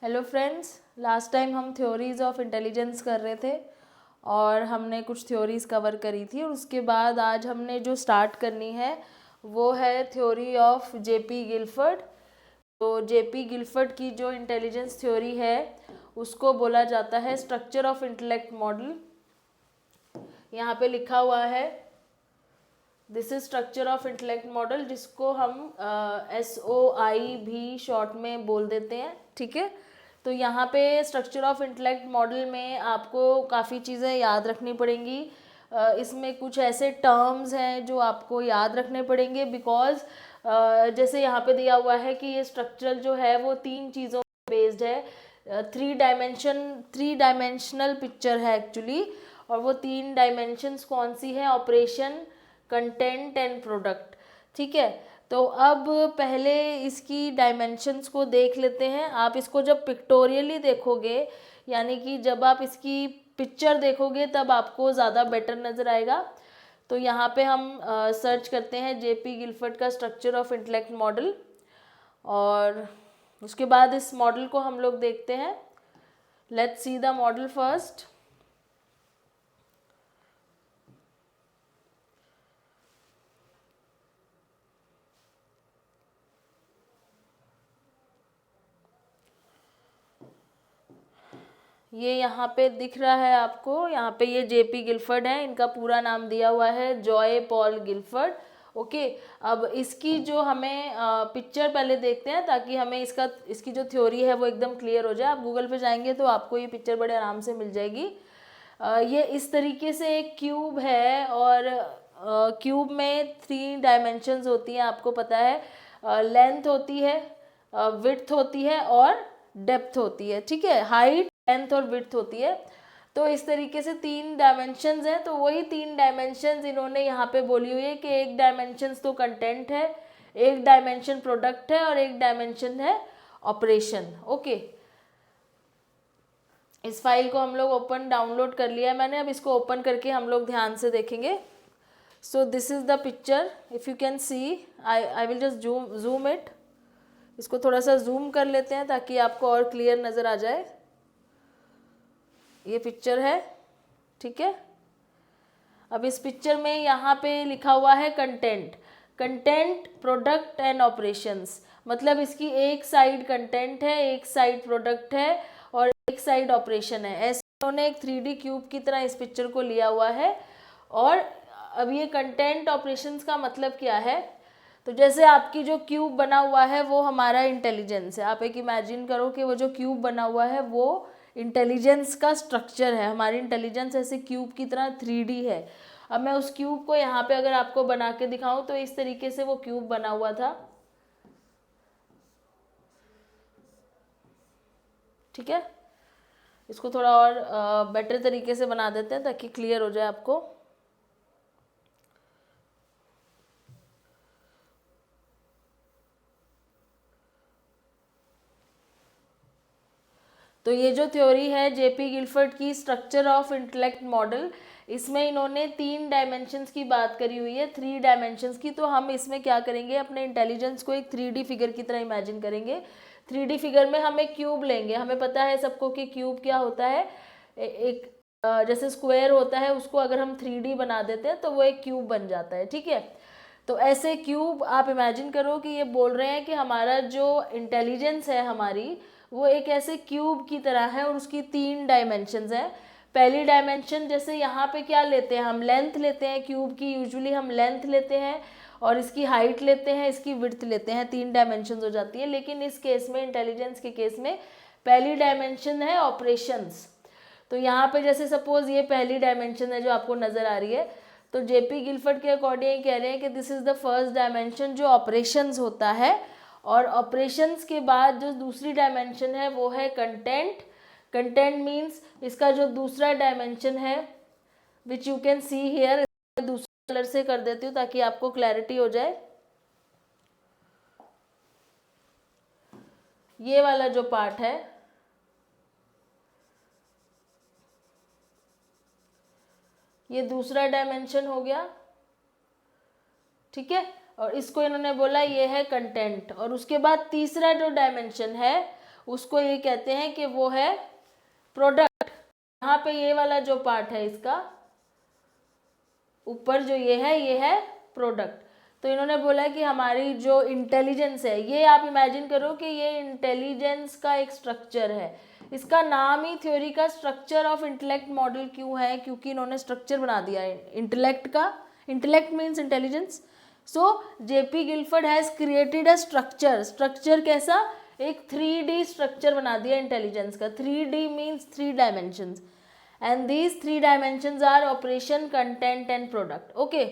Hello friends, last time हम theories of intelligence कर रहे थे और हमने कुछ थ्योरीज कवर करी थी और उसके बाद आज हमने जो स्टार्ट करनी है वो है थ्योरी ऑफ जेपी गिलफर्ड। तो जेपी गिलफर्ड की जो इंटेलिजेंस थ्योरी है उसको बोला जाता है स्ट्रक्चर ऑफ इंटेलेक्ट मॉडल। यहाँ पे लिखा हुआ है this is structure of intellect model, जिसको हम SOI भी शॉर्ट में बोल देते हैं। ठीक है, तो यहाँ पे स्ट्रक्चर ऑफ इंटेलेक्ट मॉडल में आपको काफ़ी चीज़ें याद रखनी पड़ेंगी। इसमें कुछ ऐसे टर्म्स हैं जो आपको याद रखने पड़ेंगे बिकॉज जैसे यहाँ पे दिया हुआ है कि ये स्ट्रक्चर जो है वो 3 चीज़ों पे बेस्ड है। थ्री डायमेंशनल पिक्चर है एक्चुअली, और वो 3 डायमेंशंस कौन सी है? Operation, content and product. ठीक है, तो अब पहले इसकी डायमेंशंस को देख लेते हैं। आप इसको जब पिक्टोरियली देखोगे, यानी कि जब आप इसकी पिक्चर देखोगे तब आपको ज़्यादा बेटर नज़र आएगा। तो यहाँ पे हम सर्च करते हैं जेपी गिलफर्ड का स्ट्रक्चर ऑफ इंटेलेक्ट मॉडल, और उसके बाद इस मॉडल को हम लोग देखते हैं। Let's see the model first. ये यहाँ पे दिख रहा है आपको, यहाँ पे ये जेपी गिलफर्ड है, इनका पूरा नाम दिया हुआ है जॉय पॉल गिलफर्ड। ओके, अब इसकी जो हमें पिक्चर पहले देखते हैं ताकि हमें इसकी जो थ्योरी है वो एकदम क्लियर हो जाए। आप गूगल पे जाएंगे तो आपको ये पिक्चर बड़े आराम से मिल जाएगी। ये इस तरीके से एक क्यूब है और क्यूब में 3 डायमेंशंस होती हैं, आपको पता है। लेंथ होती है, विड्थ होती है और डेप्थ होती है। ठीक है, हाइट, लेंथ और विड्थ होती है। तो इस तरीके से 3 डायमेंशंस हैं। तो वही 3 डायमेंशंस इन्होंने यहाँ पे बोली हुई है कि एक डायमेंशंस तो कंटेंट है, एक डायमेंशन प्रोडक्ट है और एक डायमेंशन है ऑपरेशन। ओके, इस फाइल को हम लोग ओपन डाउनलोड कर लिया है मैंने। अब इसको ओपन करके हम लोग ध्यान से देखेंगे। So this is the picture, if you can see. I will just zoom it. इसको थोड़ा सा जूम कर लेते हैं ताकि आपको और क्लियर नज़र आ जाए। ये पिक्चर है, ठीक है। अब इस पिक्चर में यहाँ पे लिखा हुआ है कंटेंट, प्रोडक्ट एंड ऑपरेशंस। मतलब इसकी एक साइड कंटेंट है, एक साइड प्रोडक्ट है और एक साइड ऑपरेशन है। ऐसे उन्होंने एक 3D क्यूब की तरह इस पिक्चर को लिया हुआ है। और अब ये कंटेंट ऑपरेशंस का मतलब क्या है? तो जैसे आपकी जो क्यूब बना हुआ है वो हमारा इंटेलिजेंस है। आप एक इमेजिन करो कि वो जो क्यूब बना हुआ है वो इंटेलिजेंस का स्ट्रक्चर है। हमारी इंटेलिजेंस ऐसे क्यूब की तरह 3D है। अब मैं उस क्यूब को यहाँ पे अगर आपको बना के दिखाऊं तो इस तरीके से वो क्यूब बना हुआ था। ठीक है, इसको थोड़ा और बेटर तरीके से बना देते हैं ताकि क्लियर हो जाए आपको। तो ये जो थ्योरी है जेपी गिलफर्ड की स्ट्रक्चर ऑफ इंटेलेक्ट मॉडल, इसमें इन्होंने 3 डायमेंशंस की बात करी हुई है, 3 डायमेंशंस की। तो हम इसमें क्या करेंगे, अपने इंटेलिजेंस को एक 3D फिगर की तरह इमेजिन करेंगे। 3D फिगर में हम एक क्यूब लेंगे। हमें पता है सबको कि क्यूब क्या होता है। एक जैसे स्क्वायर होता है, उसको अगर हम 3D बना देते हैं तो वो एक क्यूब बन जाता है। ठीक है, तो ऐसे क्यूब आप इमेजिन करो कि ये बोल रहे हैं कि हमारा जो इंटेलिजेंस है हमारी, वो एक ऐसे क्यूब की तरह है और उसकी 3 डायमेंशंस हैं। पहली डायमेंशन, जैसे यहाँ पे क्या लेते हैं हम, लेंथ लेते हैं क्यूब की। यूजुअली हम लेंथ लेते हैं और इसकी हाइट लेते हैं, इसकी विड्थ लेते हैं, 3 डायमेंशंस हो जाती है। लेकिन इस केस में, इंटेलिजेंस के केस में, पहली डायमेंशन है ऑपरेशंस। तो यहाँ पे जैसे सपोज ये पहली डायमेंशन है जो आपको नज़र आ रही है, तो जेपी गिलफर्ड के अकॉर्डिंग कह रहे हैं कि this is the first dimension जो ऑपरेशंस होता है। और ऑपरेशंस के बाद जो दूसरी डायमेंशन है वो है कंटेंट। कंटेंट मीन्स इसका जो दूसरा डायमेंशन है, which you can see here, दूसरे कलर से कर देती हूँ ताकि आपको क्लैरिटी हो जाए। ये वाला जो पार्ट है, ये दूसरा डायमेंशन हो गया। ठीक है, और इसको इन्होंने बोला ये है कंटेंट। और उसके बाद तीसरा जो डायमेंशन है उसको ये कहते हैं कि वो है प्रोडक्ट। यहाँ पे ये वाला जो पार्ट है इसका ऊपर जो ये है प्रोडक्ट। तो इन्होंने बोला कि हमारी जो इंटेलिजेंस है, ये आप इमेजिन करो कि ये इंटेलिजेंस का एक स्ट्रक्चर है। इसका नाम ही थ्योरी का स्ट्रक्चर ऑफ इंटेलेक्ट मॉडल क्यों है? क्योंकि इन्होंने स्ट्रक्चर बना दिया है इंटेलेक्ट का। Intellect means intelligence. So JP Guilford has created a structure. Structure कैसा? एक 3D स्ट्रक्चर बना दिया इंटेलिजेंस का। 3D means 3 dimensions, and these 3 dimensions are operation, content and product. Okay,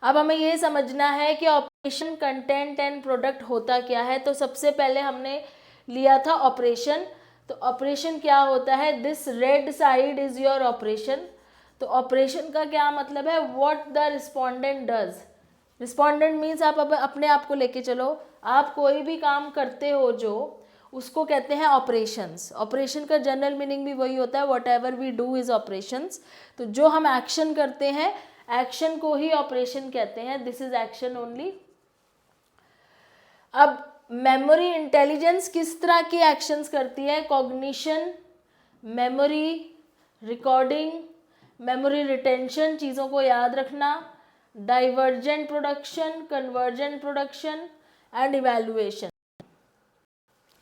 अब हमें ये समझना है कि ऑपरेशन, कंटेंट एंड प्रोडक्ट होता क्या है। तो सबसे पहले हमने लिया था ऑपरेशन। तो ऑपरेशन क्या होता है? This red side is your operation. तो ऑपरेशन का क्या मतलब है? What the respondent does. Respondent means आप अपने आप को लेके चलो, आप कोई भी काम करते हो जो, उसको कहते हैं ऑपरेशंस। ऑपरेशन का जनरल मीनिंग भी वही होता है, whatever we do is operations. तो जो हम एक्शन करते हैं, एक्शन को ही ऑपरेशन कहते हैं। This is action only. अब मेमोरी इंटेलिजेंस किस तरह की एक्शंस करती है? Cognition, memory, recording, memory retention, चीज़ों को याद रखना, divergent production, convergent production and evaluation.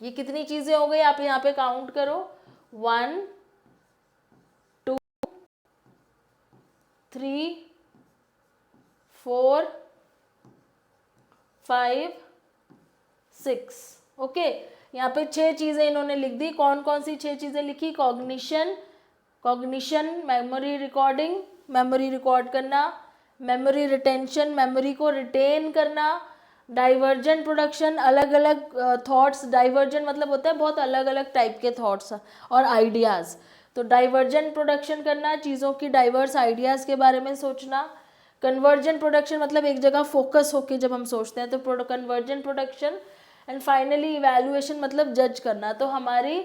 ये कितनी चीज़ें हो गई? आप यहाँ पे काउंट करो, 1 2 3 4 5 6। ओके, यहाँ पे 6 चीज़ें इन्होंने लिख दी। कौन कौन सी 6 चीज़ें लिखी? Cognition, memory recording, memory record करना, मेमोरी रिटेंशन, मेमोरी को रिटेन करना, डाइवर्जेंट प्रोडक्शन, अलग अलग थॉट्स। डाइवर्जेंट मतलब होता है बहुत अलग अलग टाइप के थॉट्स और आइडियाज़। तो डाइवर्जेंट प्रोडक्शन करना, चीज़ों की डाइवर्स आइडियाज़ के बारे में सोचना। कन्वर्जेंट प्रोडक्शन मतलब एक जगह फोकस होके जब हम सोचते हैं तो convergent production. And finally evaluation मतलब जज करना। तो हमारी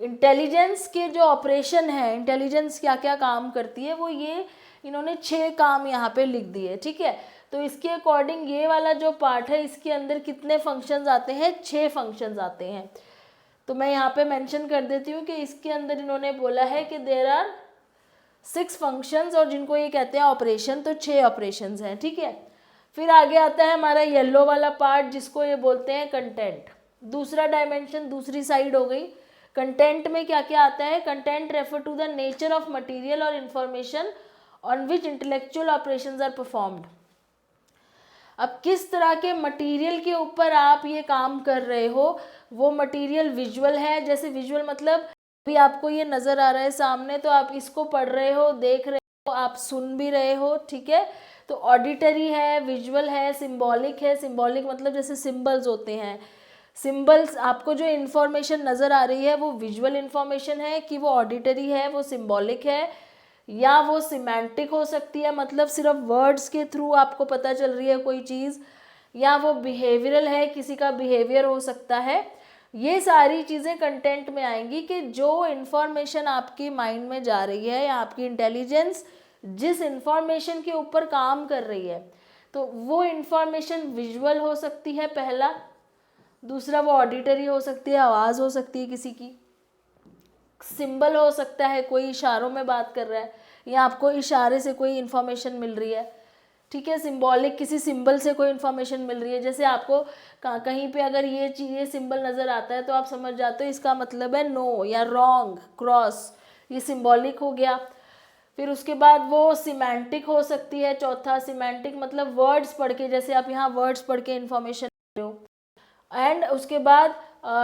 इंटेलिजेंस के जो ऑपरेशन है, इंटेलिजेंस क्या क्या काम करती है, वो ये इन्होंने 6 काम यहाँ पे लिख दिए। ठीक है, तो इसके अकॉर्डिंग ये वाला जो पार्ट है, इसके अंदर कितने फंक्शंस आते हैं? 6 फंक्शंस आते हैं। तो मैं यहाँ पे मेंशन कर देती हूँ कि इसके अंदर इन्होंने बोला है कि देयर आर 6 फंक्शंस, और जिनको ये कहते हैं ऑपरेशन। तो 6 ऑपरेशंस हैं। ठीक है, फिर आगे आता है हमारा येलो वाला पार्ट, जिसको ये बोलते हैं कंटेंट। दूसरा डायमेंशन, दूसरी साइड हो गई। कंटेंट में क्या क्या आता है? Content refer to the nature of material और information on which intellectual operations are performed. अब किस तरह के मटेरियल के ऊपर आप ये काम कर रहे हो? वो मटेरियल विजुअल है, जैसे विजुअल मतलब अभी आपको ये नज़र आ रहा है सामने, तो आप इसको पढ़ रहे हो, देख रहे हो, आप सुन भी रहे हो। ठीक है, तो ऑडिटरी है, विजुअल है, सिंबॉलिक है। सिंबॉलिक मतलब जैसे सिंबल्स होते हैं, सिंबल्स, आपको जो इन्फॉर्मेशन नज़र आ रही है वो विजुअल इन्फॉर्मेशन है कि वो ऑडिटरी है, वो सिंबॉलिक है, या वो सिमेंटिक हो सकती है, मतलब सिर्फ वर्ड्स के थ्रू आपको पता चल रही है कोई चीज़, या वो बिहेवियरल है, किसी का बिहेवियर हो सकता है। ये सारी चीज़ें कंटेंट में आएंगी कि जो इन्फॉर्मेशन आपकी माइंड में जा रही है, या आपकी इंटेलिजेंस जिस इन्फॉर्मेशन के ऊपर काम कर रही है, तो वो इन्फॉर्मेशन विजुअल हो सकती है पहला। दूसरा वो ऑडिटरी हो सकती है, आवाज़ हो सकती है किसी की, सिंबल हो सकता है, कोई इशारों में बात कर रहा है या आपको इशारे से कोई इन्फॉर्मेशन मिल रही है। ठीक है, सिंबॉलिक, किसी सिंबल से कोई इन्फॉर्मेशन मिल रही है। जैसे आपको कहीं पे अगर ये सिंबल नज़र आता है तो आप समझ जाते हो इसका मतलब है नो या रॉन्ग, क्रॉस, ये सिंबॉलिक हो गया। फिर उसके बाद वो सिमेंटिक हो सकती है। चौथा, सिमेंटिक मतलब वर्ड्स पढ़ के, जैसे आप यहाँ वर्ड्स पढ़ के इन्फॉर्मेशन ले रहे हो। एंड उसके बाद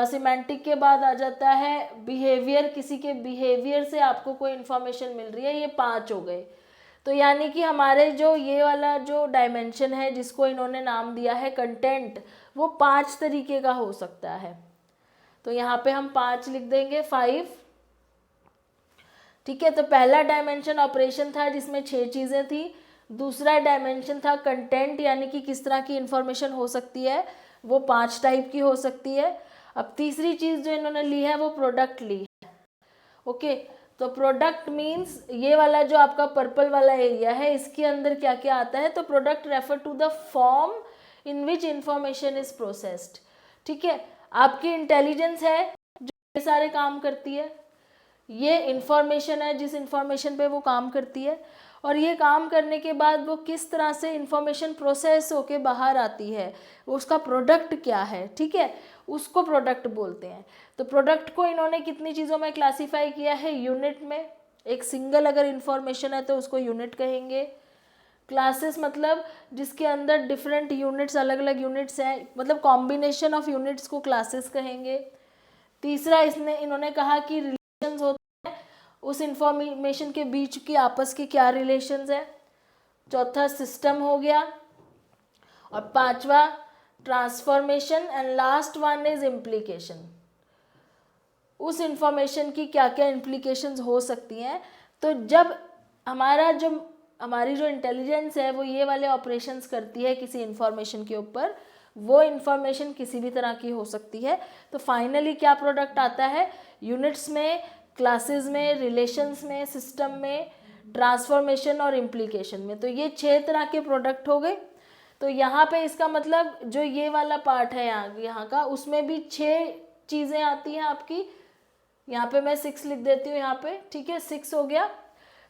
सिमेंटिक के बाद आ जाता है बिहेवियर, किसी के बिहेवियर से आपको कोई इन्फॉर्मेशन मिल रही है। ये 5 हो गए। तो यानी कि हमारे जो ये वाला जो डायमेंशन है, जिसको इन्होंने नाम दिया है कंटेंट, वो 5 तरीके का हो सकता है। तो यहाँ पे हम 5 लिख देंगे, 5। ठीक है, तो पहला डायमेंशन ऑपरेशन था जिसमें 6 चीज़ें थी। दूसरा डायमेंशन था कंटेंट, यानी कि किस तरह की इंफॉर्मेशन हो सकती है, वो 5 टाइप की हो सकती है। अब तीसरी चीज़ जो इन्होंने ली है वो प्रोडक्ट ली है। ओके, तो प्रोडक्ट मीन्स ये वाला जो आपका पर्पल वाला एरिया है, इसके अंदर क्या क्या आता है? तो product refer to the form in which information is processed. ठीक है, आपकी इंटेलिजेंस है जो ये सारे काम करती है, ये इंफॉर्मेशन है जिस इंफॉर्मेशन पे वो काम करती है, और ये काम करने के बाद वो किस तरह से इंफॉर्मेशन प्रोसेस होके बाहर आती है, उसका प्रोडक्ट क्या है, ठीक है, उसको प्रोडक्ट बोलते हैं। तो प्रोडक्ट को इन्होंने कितनी चीज़ों में क्लासीफाई किया है, यूनिट में। एक सिंगल अगर इंफॉर्मेशन है तो उसको यूनिट कहेंगे। क्लासेस मतलब जिसके अंदर डिफरेंट यूनिट्स, अलग अलग यूनिट्स हैं, मतलब कॉम्बिनेशन ऑफ यूनिट्स को क्लासेस कहेंगे। तीसरा इन्होंने कहा कि रिलेशंस होते हैं, उस इंफॉर्मेशन के बीच की आपस के क्या रिलेशंस है। चौथा सिस्टम हो गया, और पांचवा transformation, and last one is implication. उस इंफॉर्मेशन की क्या क्या इम्प्लीकेशंस हो सकती हैं। तो जब हमारी जो इंटेलिजेंस है वो ये वाले ऑपरेशंस करती है किसी इंफॉर्मेशन के ऊपर, वो इंफॉर्मेशन किसी भी तरह की हो सकती है। तो फाइनली क्या प्रोडक्ट आता है, यूनिट्स में, क्लासेस में, रिलेशंस में, सिस्टम में, ट्रांसफॉर्मेशन और इम्प्लीकेशन में। तो ये 6 तरह के प्रोडक्ट हो गए। तो यहाँ पे इसका मतलब जो ये वाला पार्ट है यहाँ का, उसमें भी 6 चीज़ें आती हैं आपकी। यहाँ पे मैं 6 लिख देती हूँ यहाँ पे, ठीक है, 6 हो गया।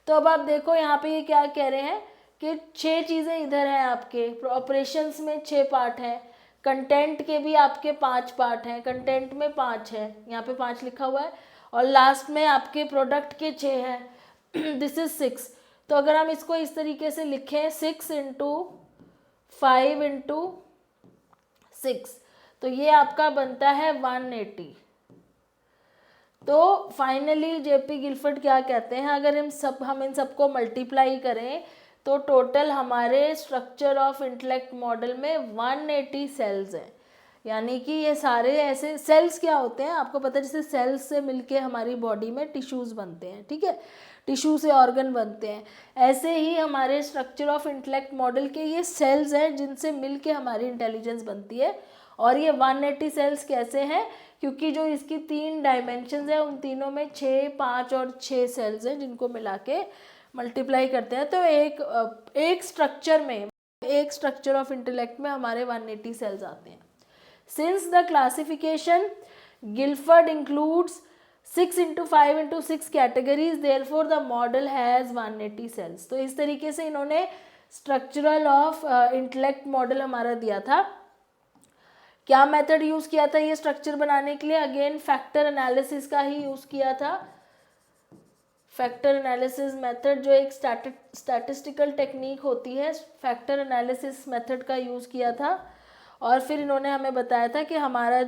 तो अब आप देखो यहाँ पे ये क्या कह रहे हैं कि 6 चीज़ें इधर हैं आपके, ऑपरेशंस में 6 पार्ट हैं, कंटेंट के भी आपके 5 पार्ट हैं, कंटेंट में 5 है, यहाँ पे 5 लिखा हुआ है, और लास्ट में आपके प्रोडक्ट के 6 हैं। This is 6। तो अगर हम इसको इस तरीके से लिखें 6 इंटू 5 इंटू 6, तो ये आपका बनता है 180। तो फाइनली जेपी गिलफर्ड क्या कहते हैं, अगर हम इन सबको मल्टीप्लाई करें तो टोटल हमारे स्ट्रक्चर ऑफ इंटेलेक्ट मॉडल में 180 सेल्स हैं। यानी कि ये सारे ऐसे सेल्स क्या होते हैं आपको पता है, जैसे सेल्स से मिलके हमारी बॉडी में टिश्यूज़ बनते हैं, ठीक है, टिश्यू से ऑर्गन बनते हैं, ऐसे ही हमारे स्ट्रक्चर ऑफ इंटेलेक्ट मॉडल के ये सेल्स हैं जिनसे मिलके हमारी इंटेलिजेंस बनती है। और ये 180 सेल्स कैसे हैं, क्योंकि जो इसकी 3 डायमेंशंस हैं उन तीनों में 6, 5 और 6 सेल्स हैं जिनको मिला के मल्टीप्लाई करते हैं। तो एक स्ट्रक्चर ऑफ इंटेलेक्ट में हमारे 180 सेल्स आते हैं। Since the classification Guilford includes 6 into 5 into 6 categories, therefore the model has 180 cells. तो इस तरीके से इन्होंने स्ट्रक्चरल ऑफ इंटेलेक्ट मॉडल हमारा दिया था। क्या मेथड यूज़ किया था ये स्ट्रक्चर बनाने के लिए, अगेन फैक्टर एनालिसिस का ही यूज़ किया था। फैक्टर एनालिसिस मेथड जो एक स्टैटिस्टिकल टेक्निक होती है, फैक्टर एनालिसिस मेथड का यूज़ किया था। और फिर इन्होंने हमें बताया था कि हमारा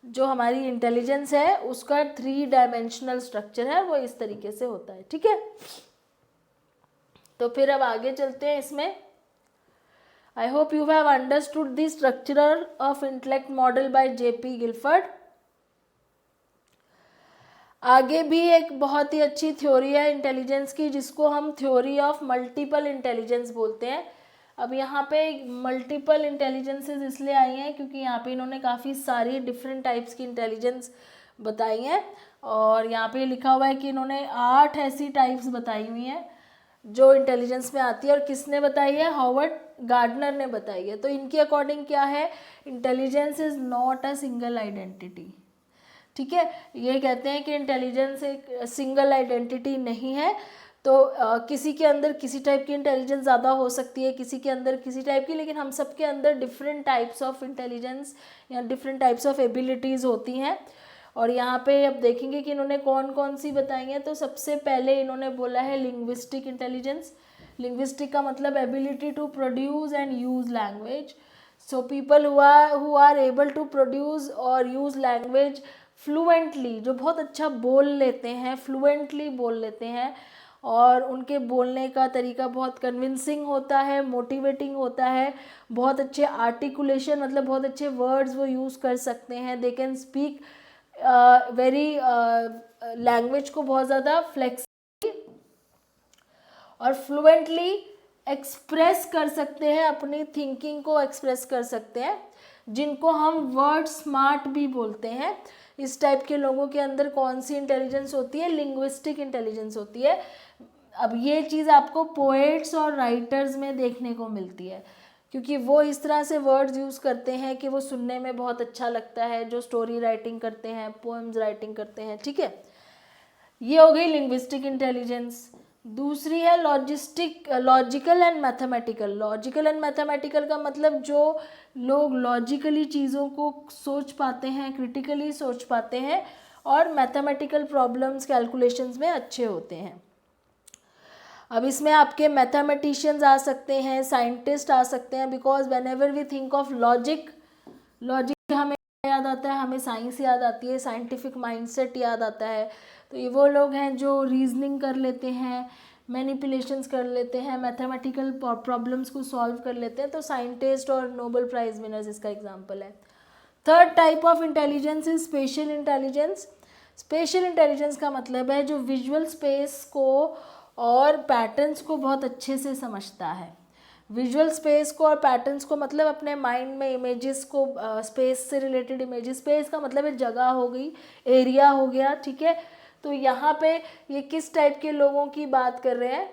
जो हमारी इंटेलिजेंस है उसका 3 डायमेंशनल स्ट्रक्चर है, वो इस तरीके से होता है, ठीक है। तो फिर अब आगे चलते हैं इसमें। I hope you have understood the structure of intellect model by J.P. Guilford. आगे भी एक बहुत ही अच्छी थ्योरी है इंटेलिजेंस की जिसको हम थ्योरी ऑफ मल्टीपल इंटेलिजेंस बोलते हैं। अब यहाँ पे मल्टीपल इंटेलिजेंसेस इसलिए आई हैं क्योंकि यहाँ पे इन्होंने काफ़ी सारी डिफरेंट टाइप्स की इंटेलिजेंस बताई हैं, और यहाँ पे लिखा हुआ है कि इन्होंने 8 ऐसी टाइप्स बताई हुई हैं जो इंटेलिजेंस में आती है। और किसने बताई है, हॉवर्ड गार्डनर ने बताई है। तो इनके अकॉर्डिंग क्या है, intelligence is not a single identity, ठीक है। ये कहते हैं कि इंटेलिजेंस एक सिंगल आइडेंटिटी नहीं है। तो किसी के अंदर किसी टाइप की इंटेलिजेंस ज़्यादा हो सकती है, किसी के अंदर किसी टाइप की, लेकिन हम सब के अंदर डिफरेंट टाइप्स ऑफ इंटेलिजेंस या डिफरेंट टाइप्स ऑफ एबिलिटीज़ होती हैं। और यहाँ पे अब देखेंगे कि इन्होंने कौन कौन सी बताई हैं। तो सबसे पहले इन्होंने बोला है लिंग्विस्टिक इंटेलिजेंस। लिंग्विस्टिक का मतलब ability to produce and use language. So people who are able to produce और यूज़ लैंग्वेज फ्लुएंटली, जो बहुत अच्छा बोल लेते हैं, फ्लुएंटली बोल लेते हैं, और उनके बोलने का तरीका बहुत कन्विंसिंग होता है, मोटिवेटिंग होता है, बहुत अच्छे आर्टिकुलेशन मतलब बहुत अच्छे वर्ड्स वो यूज़ कर सकते हैं। They can speak very language को बहुत ज़्यादा फ्लेक्सिबली और फ्लुएंटली एक्सप्रेस कर सकते हैं, अपनी थिंकिंग को एक्सप्रेस कर सकते हैं, जिनको हम वर्ड स्मार्ट भी बोलते हैं। इस टाइप के लोगों के अंदर कौन सी इंटेलिजेंस होती है, लिंग्विस्टिक इंटेलिजेंस होती है। अब ये चीज़ आपको पोएट्स और राइटर्स में देखने को मिलती है, क्योंकि वो इस तरह से वर्ड्स यूज़ करते हैं कि वो सुनने में बहुत अच्छा लगता है, जो स्टोरी राइटिंग करते हैं, पोएम्स राइटिंग करते हैं, ठीक है। ये हो गई लिंग्विस्टिक इंटेलिजेंस। दूसरी है logical and mathematical. Logical and mathematical का मतलब जो लोग लॉजिकली चीज़ों को सोच पाते हैं, क्रिटिकली सोच पाते हैं और मैथमेटिकल प्रॉब्लम्स कैलकुलेशंस में अच्छे होते हैं। अब इसमें आपके मैथमेटिशियंस आ सकते हैं, साइंटिस्ट आ सकते हैं, because whenever we think of logic हमें याद आता है, हमें साइंस याद आती है, साइंटिफिक माइंडसेट याद आता है। तो ये वो लोग हैं जो रीजनिंग कर लेते हैं, मैनिपुलेशंस कर लेते हैं, मैथमेटिकल प्रॉब्लम्स को सॉल्व कर लेते हैं। तो साइंटिस्ट और नोबेल प्राइज विनर्स इसका एग्जाम्पल है। Third type of intelligence is special intelligence. Special intelligence का मतलब है जो विजुअल स्पेस को और पैटर्न्स को बहुत अच्छे से समझता है। विजुअल स्पेस को और पैटर्न्स को मतलब अपने माइंड में इमेजेस को, स्पेस से रिलेटेड इमेजेस, स्पेस का मतलब है जगह हो गई, एरिया हो गया, ठीक है। तो यहाँ पे ये किस टाइप के लोगों की बात कर रहे हैं?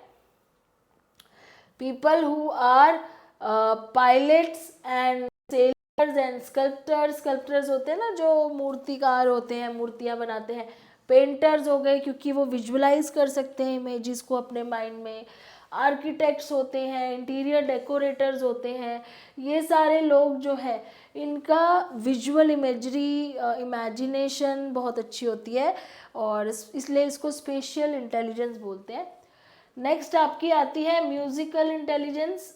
People who are pilots and sailors and sculptors. Sculptors होते हैं ना जो मूर्तिकार होते हैं, मूर्तियाँ बनाते हैं। पेंटर्स हो गए क्योंकि वो विजुअलाइज कर सकते हैं इमेजेस को अपने माइंड में। आर्किटेक्ट्स होते हैं, इंटीरियर डेकोरेटर्स होते हैं। ये सारे लोग जो है इनका विजुअल इमेजरी, इमेजिनेशन बहुत अच्छी होती है और इसलिए इसको स्पेशियल इंटेलिजेंस बोलते हैं। नेक्स्ट आपकी आती है musical intelligence.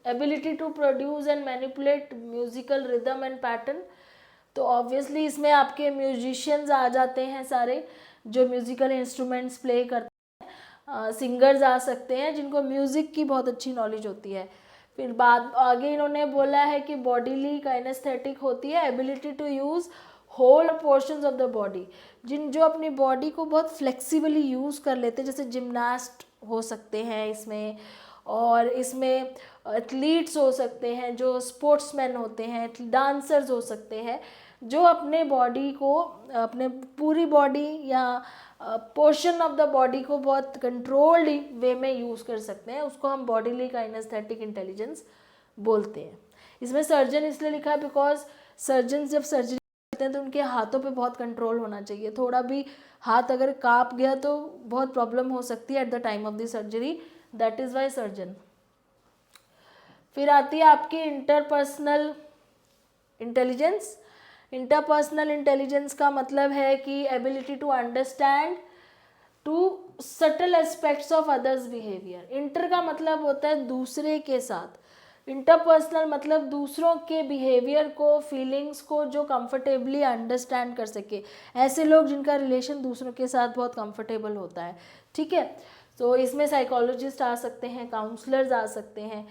Ability to produce and manipulate musical rhythm and pattern. तो ऑब्वियसली इसमें आपके म्यूजिशियंस आ जाते हैं सारे, जो म्यूजिकल इंस्ट्रूमेंट्स प्ले करते हैं। सिंगर्स आ सकते हैं जिनको म्यूज़िक की बहुत अच्छी नॉलेज होती है। फिर बाद आगे इन्होंने बोला है कि बॉडीली काइनेस्थेटिक होती है, ability to use whole portions of the body, जो अपनी बॉडी को बहुत फ्लेक्सिबली यूज़ कर लेते हैं, जैसे जिम्नास्ट हो सकते हैं इसमें, और इसमें एथलीट्स हो सकते हैं, जो स्पोर्ट्समैन होते हैं, डांसर्स हो सकते हैं, जो अपने बॉडी को, अपने पूरी बॉडी या पोर्शन ऑफ द बॉडी को बहुत कंट्रोल्ड वे में यूज़ कर सकते हैं। उसको हम बॉडीली काइनेस्थेटिक इंटेलिजेंस बोलते हैं। इसमें सर्जन इसलिए लिखा है बिकॉज सर्जन जब सर्जरी करते हैं तो उनके हाथों पे बहुत कंट्रोल होना चाहिए। थोड़ा भी हाथ अगर काँप गया तो बहुत प्रॉब्लम हो सकती है at the time of the surgery, that is why surgeon. फिर आती है आपकी इंटरपर्सनल इंटेलिजेंस। इंटरपर्सनल इंटेलिजेंस का मतलब है कि ability to understand to subtle aspects of others behaviour. Inter का मतलब होता है दूसरे के साथ, इंटरपर्सनल मतलब दूसरों के बिहेवियर को, फीलिंग्स को जो कंफर्टेबली अंडरस्टैंड कर सके, ऐसे लोग जिनका रिलेशन दूसरों के साथ बहुत कंफर्टेबल होता है, ठीक है। तो इसमें साइकोलॉजिस्ट आ सकते हैं, काउंसलर्स आ सकते हैं,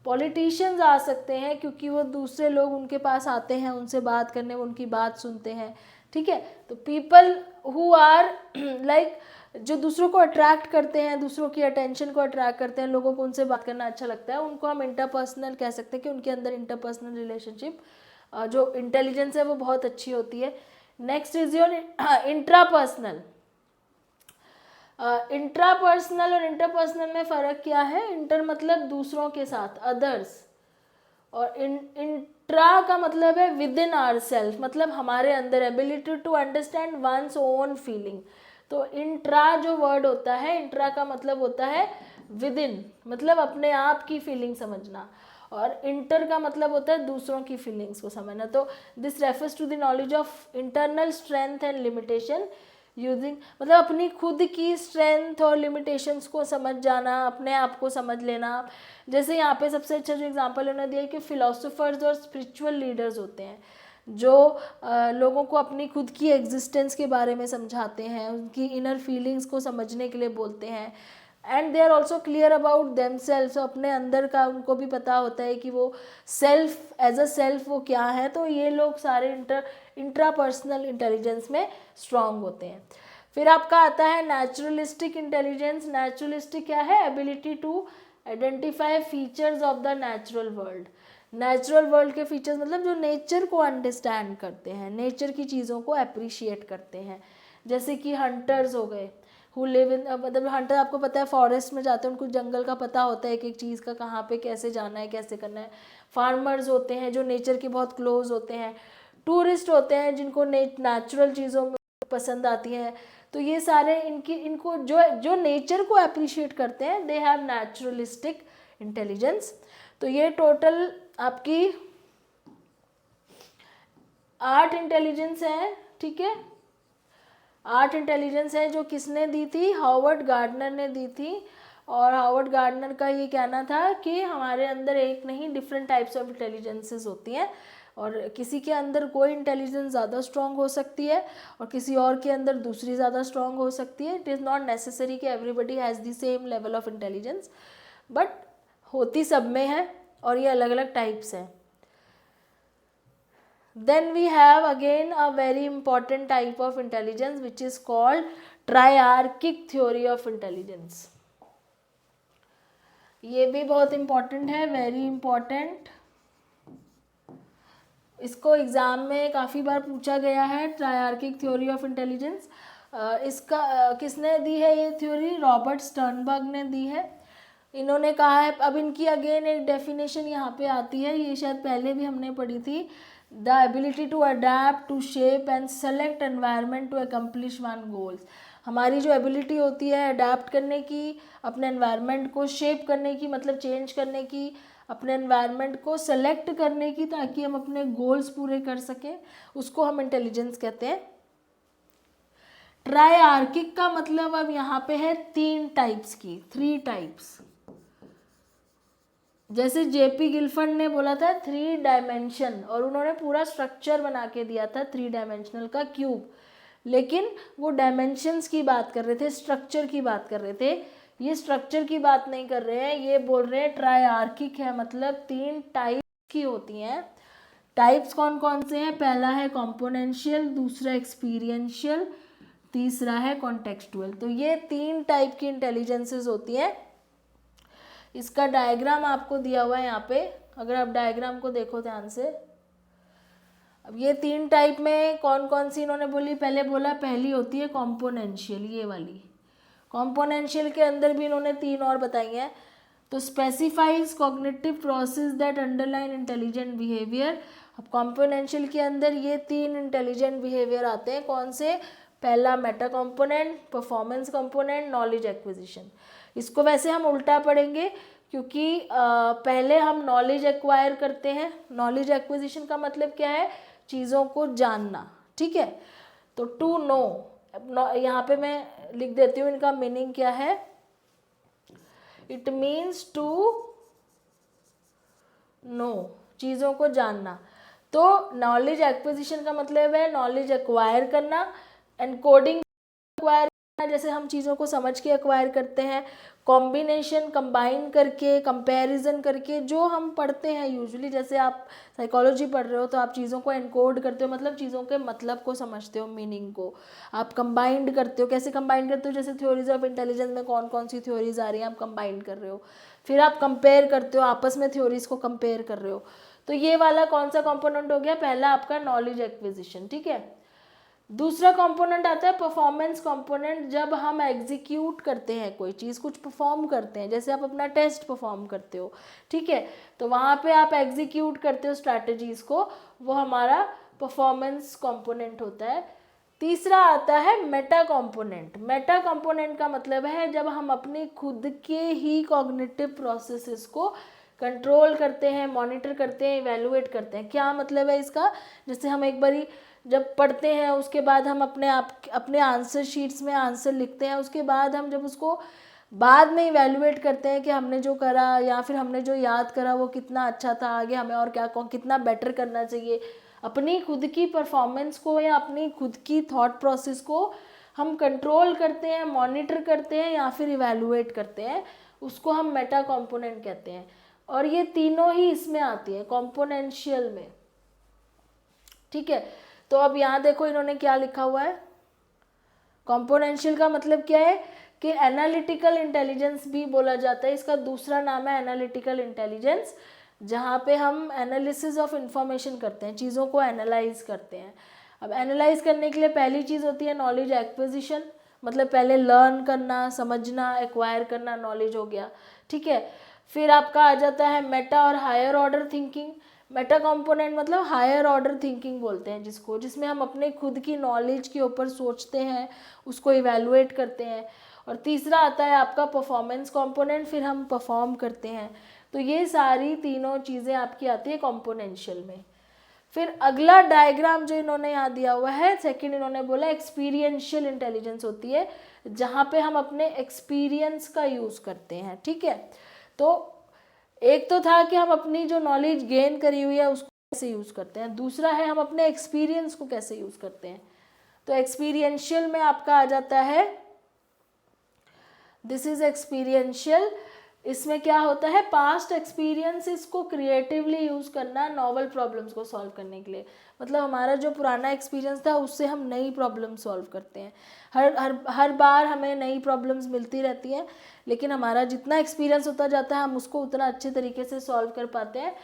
पॉलिटिशियंस आ सकते हैं, क्योंकि वो दूसरे लोग उनके पास आते हैं उनसे बात करने, वो उनकी बात सुनते हैं, ठीक है। तो पीपल हु आर लाइक जो दूसरों को अट्रैक्ट करते हैं, दूसरों की अटेंशन को अट्रैक्ट करते हैं, लोगों को उनसे बात करना अच्छा लगता है, उनको हम इंटरपर्सनल कह सकते हैं कि उनके अंदर इंटरपर्सनल रिलेशनशिप जो इंटेलिजेंस है वो बहुत अच्छी होती है। Next is your intrapersonal. Intrapersonal और इंटरपर्सनल में फ़र्क क्या है? इंटर मतलब दूसरों के साथ, अदर्स, और इंट्रा का मतलब है विद इन आवर सेल्फ, मतलब हमारे अंदर, ability to understand one's own feeling. तो इंट्रा जो वर्ड होता है, इंट्रा का मतलब होता है विद इन, मतलब अपने आप की फीलिंग समझना, और इंटर का मतलब होता है दूसरों की फीलिंग्स को समझना। तो this refers to the knowledge of internal strength and limitation using, मतलब अपनी खुद की स्ट्रेंथ और लिमिटेशंस को समझ जाना, अपने आप को समझ लेना। जैसे यहाँ पे सबसे अच्छा जो एग्जांपल उन्होंने दिया कि फिलोसोफर्स और स्पिरिचुअल लीडर्स होते हैं जो लोगों को अपनी खुद की एग्जिस्टेंस के बारे में समझाते हैं, उनकी इनर फीलिंग्स को समझने के लिए बोलते हैं, and they are also clear about them self, अपने अंदर का उनको भी पता होता है कि वो सेल्फ, एज अ सेल्फ वो क्या है। तो ये लोग सारे इंट्रापर्सनल इंटेलिजेंस में स्ट्रांग होते हैं। फिर आपका आता है नेचुरलिस्टिक इंटेलिजेंस। नेचुरलिस्टिक क्या है? Ability to identify features of the natural world. Natural world के फीचर्स मतलब जो नेचर को अंडरस्टैंड करते हैं, नेचर की चीज़ों को अप्रिशिएट करते हैं। जैसे कि हंटर्स हो गए, हु लिव इन, मतलब हंटर आपको पता है फॉरेस्ट में जाते हैं, उनको जंगल का पता होता है एक एक चीज़ का, कहाँ पे कैसे जाना है, कैसे करना है। फार्मर्स होते हैं जो नेचर के बहुत क्लोज होते हैं, टूरिस्ट होते हैं जिनको नेचुरल चीज़ों में पसंद आती हैं। तो ये सारे इनको जो जो नेचर को अप्रिशिएट करते हैं, दे हैव नेचुरलिस्टिक इंटेलिजेंस। तो ये टोटल आपकी 8 इंटेलिजेंस है, ठीक है, 8 इंटेलिजेंस है जो किसने दी थी, हॉवर्ड गार्डनर ने दी थी। और हॉवर्ड गार्डनर का ये कहना था कि हमारे अंदर एक नहीं डिफरेंट टाइप्स ऑफ इंटेलिजेंसेस होती हैं, और किसी के अंदर कोई इंटेलिजेंस ज़्यादा स्ट्रॉन्ग हो सकती है और किसी और के अंदर दूसरी ज़्यादा स्ट्रॉन्ग हो सकती है। इट इज़ नॉट नेसेसरी कि everybody has the same level of intelligence, but होती सब में है और ये अलग अलग टाइप्स हैं। Then we have again a very important type of intelligence which is called triarchic theory of intelligence. ये भी बहुत important है, very important। इसको एग्ज़ाम में काफ़ी बार पूछा गया है, ट्रायआर्किक थ्योरी ऑफ इंटेलिजेंस। इसका किसने दी है ये थ्योरी, रॉबर्ट स्टर्नबर्ग ने दी है। इन्होंने कहा है, अब इनकी अगेन एक डेफिनेशन यहाँ पे आती है, ये शायद पहले भी हमने पढ़ी थी, the ability to adapt to shape and select environment to accomplish one goals. हमारी जो एबिलिटी होती है अडेप्ट करने की, अपने एनवायरनमेंट को शेप करने की, मतलब चेंज करने की, अपने एनवायरनमेंट को सेलेक्ट करने की ताकि हम अपने गोल्स पूरे कर सकें, उसको हम इंटेलिजेंस कहते हैं। ट्रायआर्किक का मतलब अब यहाँ पे है 3 टाइप्स की, 3 टाइप्स। जैसे जेपी गिलफर्ड ने बोला था 3 डायमेंशन, और उन्होंने पूरा स्ट्रक्चर बना के दिया था 3 डायमेंशनल का क्यूब, लेकिन वो डायमेंशंस की बात कर रहे थे, स्ट्रक्चर की बात कर रहे थे। ये स्ट्रक्चर की बात नहीं कर रहे हैं, ये बोल रहे हैं ट्रायआर्किक है, मतलब 3 टाइप की होती हैं। टाइप्स कौन कौन से हैं, पहला है कॉम्पोनेंशियल, दूसरा एक्सपीरियंशियल, तीसरा है कॉन्टेक्सचुअल। तो ये 3 टाइप की इंटेलिजेंसेस होती हैं। इसका डायग्राम आपको दिया हुआ है यहाँ पे, अगर आप डायग्राम को देखो ध्यान से। अब ये 3 टाइप में कौन कौन सी इन्होंने बोली, पहले बोला पहली होती है कॉम्पोनेंशियल, ये वाली। कॉम्पोनेंशियल के अंदर भी इन्होंने 3 और बताई हैं। तो specifies cognitive process that underline intelligent behaviour. अब कॉम्पोनेंशियल के अंदर ये 3 इंटेलिजेंट बिहेवियर आते हैं, कौन से, पहला Meta component, performance component, knowledge acquisition. इसको वैसे हम उल्टा पढ़ेंगे क्योंकि पहले हम नॉलेज एक्वायर करते हैं। नॉलेज एक्विजिशन का मतलब क्या है, चीज़ों को जानना, ठीक है। तो टू नो, यहाँ पे मैं लिख देती हूँ इनका मीनिंग क्या है। इट मीन्स टू नो, चीज़ों को जानना। तो नॉलेज एक्विजिशन का मतलब है नॉलेज एक्वायर करना, एनकोडिंग एक्वायर करना, जैसे हम चीज़ों को समझ के एक्वायर करते हैं, कॉम्बिनेशन, कंबाइन करके, कंपैरिजन करके, जो हम पढ़ते हैं यूजुअली, जैसे आप साइकोलॉजी पढ़ रहे हो तो आप चीज़ों को एनकोड करते हो, मतलब चीज़ों के मतलब को समझते हो, मीनिंग को आप कंबाइंड करते हो। कैसे कंबाइंड करते हो, जैसे थ्योरीज ऑफ इंटेलिजेंस में कौन कौन सी थ्योरीज आ रही हैं, आप कंबाइंड कर रहे हो, फिर आप कंपेयर करते हो, आपस में थ्योरीज को कंपेयर कर रहे हो। तो ये वाला कौन सा कॉम्पोनेंट हो गया, पहला आपका नॉलेज एक्विजिशन, ठीक है। दूसरा कंपोनेंट आता है परफॉर्मेंस कंपोनेंट, जब हम एग्जीक्यूट करते हैं कोई चीज़, कुछ परफॉर्म करते हैं, जैसे आप अपना टेस्ट परफॉर्म करते हो, ठीक है, तो वहाँ पे आप एग्जीक्यूट करते हो स्ट्रैटेजीज को, वो हमारा परफॉर्मेंस कंपोनेंट होता है। तीसरा आता है मेटा कंपोनेंट। मेटा कंपोनेंट का मतलब है जब हम अपने खुद के ही कॉग्निटिव प्रोसेसेस को कंट्रोल करते हैं, मॉनिटर करते हैं, इवेलुएट करते हैं। क्या मतलब है इसका, जैसे हम एक बारी जब पढ़ते हैं उसके बाद हम अपने आंसर शीट्स में आंसर लिखते हैं, उसके बाद हम जब उसको बाद में इवेलुएट करते हैं कि हमने जो करा या फिर हमने जो याद करा वो कितना अच्छा था, आगे हमें और क्या कितना बेटर करना चाहिए, अपनी खुद की परफॉर्मेंस को या अपनी खुद की थॉट प्रोसेस को हम कंट्रोल करते हैं, मॉनिटर करते हैं या फिर इवेलुएट करते हैं, उसको हम मेटा कंपोनेंट कहते हैं। और ये तीनों ही इसमें आती है कॉम्पोनेंशियल में, ठीक है। तो अब यहाँ देखो इन्होंने क्या लिखा हुआ है, कॉम्पोनेंशियल का मतलब क्या है कि एनालिटिकल इंटेलिजेंस भी बोला जाता है, इसका दूसरा नाम है एनालिटिकल इंटेलिजेंस, जहाँ पे हम एनालिसिस ऑफ इंफॉर्मेशन करते हैं, चीज़ों को एनालाइज करते हैं। अब एनालाइज करने के लिए पहली चीज़ होती है नॉलेज एक्विजिशन, मतलब पहले लर्न करना, समझना, एक्वायर करना, नॉलेज हो गया, ठीक है। फिर आपका आ जाता है मेटा और higher order thinking. Meta component मतलब हायर ऑर्डर थिंकिंग बोलते हैं जिसको, जिसमें हम अपने खुद की नॉलेज के ऊपर सोचते हैं, उसको इवेलुएट करते हैं। और तीसरा आता है आपका परफॉर्मेंस कंपोनेंट, फिर हम परफॉर्म करते हैं। तो ये सारी तीनों चीज़ें आपकी आती है कंपोनेंशियल में। फिर अगला डायग्राम जो इन्होंने यहाँ दिया हुआ है, सेकंड इन्होंने बोला एक्सपीरियंशियल इंटेलिजेंस होती है, जहाँ पे हम अपने एक्सपीरियंस का यूज़ करते हैं। ठीक है, तो एक तो था कि हम अपनी जो नॉलेज गेन करी हुई है उसको कैसे यूज़ करते हैं, दूसरा है हम अपने एक्सपीरियंस को कैसे यूज़ करते हैं। तो एक्सपीरियंशियल में आपका आ जाता है, दिस इज एक्सपीरियंशियल। इसमें क्या होता है, पास्ट एक्सपीरियंस इसको क्रिएटिवली यूज़ करना नॉवल प्रॉब्लम्स को सॉल्व करने के लिए। मतलब हमारा जो पुराना एक्सपीरियंस था उससे हम नई प्रॉब्लम सॉल्व करते हैं। हर बार हमें नई प्रॉब्लम्स मिलती रहती हैं, लेकिन हमारा जितना एक्सपीरियंस होता जाता है हम उसको उतना अच्छे तरीके से सॉल्व कर पाते हैं।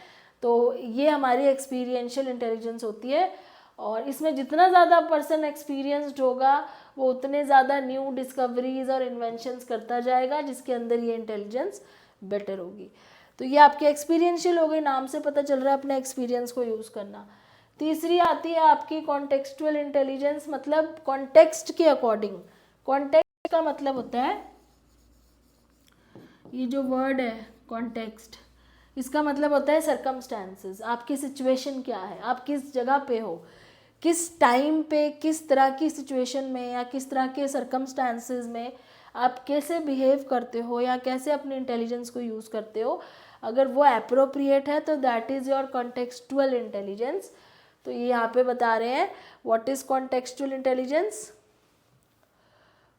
तो ये हमारी एक्सपीरियंशियल इंटेलिजेंस होती है। और इसमें जितना ज़्यादा पर्सन एक्सपीरियंस्ड होगा वो उतने ज़्यादा न्यू डिस्कवरीज और इन्वेंशंस करता जाएगा, जिसके अंदर ये इंटेलिजेंस बेटर होगी। तो ये आपकी एक्सपीरियंशियल हो गई, नाम से पता चल रहा है अपने एक्सपीरियंस को यूज़ करना। तीसरी आती है आपकी कॉन्टेक्सचुअल इंटेलिजेंस, मतलब कॉन्टेक्स्ट के अकॉर्डिंग। कॉन्टेक्स्ट का मतलब होता है, ये जो वर्ड है कॉन्टेक्स्ट, इसका मतलब होता है सर्कमस्टांसेस। आपकी सिचुएशन क्या है, आप किस जगह पे हो, किस टाइम पे, किस तरह की सिचुएशन में या किस तरह के सर्कमस्टांसेस में आप कैसे बिहेव करते हो या कैसे अपने इंटेलिजेंस को यूज़ करते हो। अगर वो अप्रोप्रिएट है तो that is your contextual intelligence. तो ये यहाँ पे बता रहे हैं what is contextual intelligence.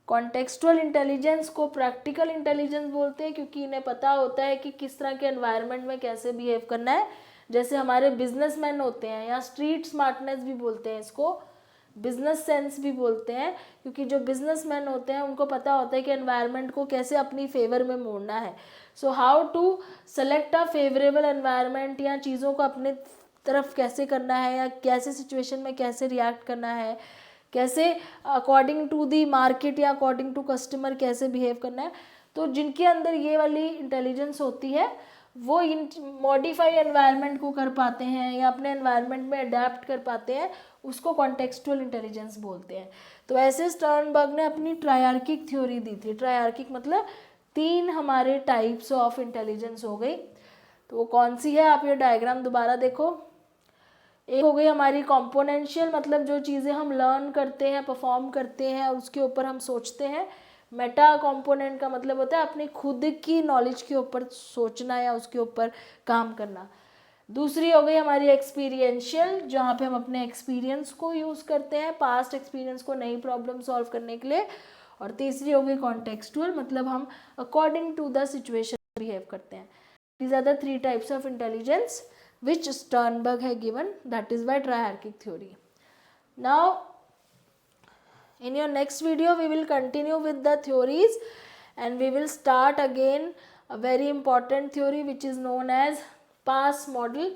Contextual intelligence को प्रैक्टिकल इंटेलिजेंस बोलते हैं, क्योंकि इन्हें पता होता है कि किस तरह के एनवायरनमेंट में कैसे बिहेव करना है। जैसे हमारे बिजनेसमैन होते हैं, या स्ट्रीट स्मार्टनेस भी बोलते हैं इसको, बिजनेस सेंस भी बोलते हैं, क्योंकि जो बिजनेसमैन होते हैं उनको पता होता है कि एनवायरनमेंट को कैसे अपनी फेवर में मोड़ना है। So how to select a favourable environment, या चीज़ों को अपने तरफ कैसे करना है, या कैसे सिचुएशन में कैसे रिएक्ट करना है, कैसे अकॉर्डिंग टू दी मार्केट या अकॉर्डिंग टू कस्टमर कैसे बिहेव करना है। तो जिनके अंदर ये वाली इंटेलिजेंस होती है वो इन मॉडिफाई एनवायरनमेंट को कर पाते हैं या अपने एनवायरनमेंट में अडेप्ट कर पाते हैं, उसको कॉन्टेक्सचुअल इंटेलिजेंस बोलते हैं। तो ऐसे स्टर्नबर्ग ने अपनी ट्रायर्किक थ्योरी दी थी। ट्रायर्किक मतलब तीन हमारे टाइप्स ऑफ इंटेलिजेंस हो गई। तो वो कौन सी है, आप ये डायग्राम दोबारा देखो। एक हो गई हमारी कॉम्पोनेंशियल, मतलब जो चीज़ें हम लर्न करते हैं, परफॉर्म करते हैं और उसके ऊपर हम सोचते हैं। मेटा कंपोनेंट का मतलब होता है अपनी खुद की नॉलेज के ऊपर सोचना या उसके ऊपर काम करना। दूसरी हो गई हमारी एक्सपीरियंशियल, जहाँ पे हम अपने एक्सपीरियंस को यूज़ करते हैं, पास्ट एक्सपीरियंस को नई प्रॉब्लम सॉल्व करने के लिए। और तीसरी हो गई कॉन्टेक्सचुअल, मतलब हम according to the situation behave करते हैं। These are the three types of intelligence which Sternberg had given, that is by triarchic theory. Now in your next video we will continue with the theories and we will start again a very important theory which is known as PASS model.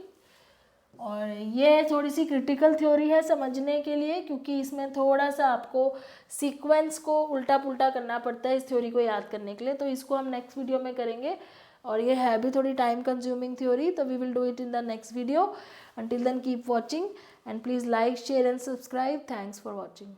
और ये थोड़ी सी critical theory है समझने के लिए, क्योंकि इसमें थोड़ा सा आपको सीक्वेंस को उल्टा पुल्टा करना पड़ता है इस थ्योरी को याद करने के लिए। तो इसको हम नेक्स्ट वीडियो में करेंगे, और ये है भी थोड़ी टाइम कंज्यूमिंग थ्योरी, तो we will do it in the next video. Until then keep watching and please like, share and subscribe. Thanks for watching.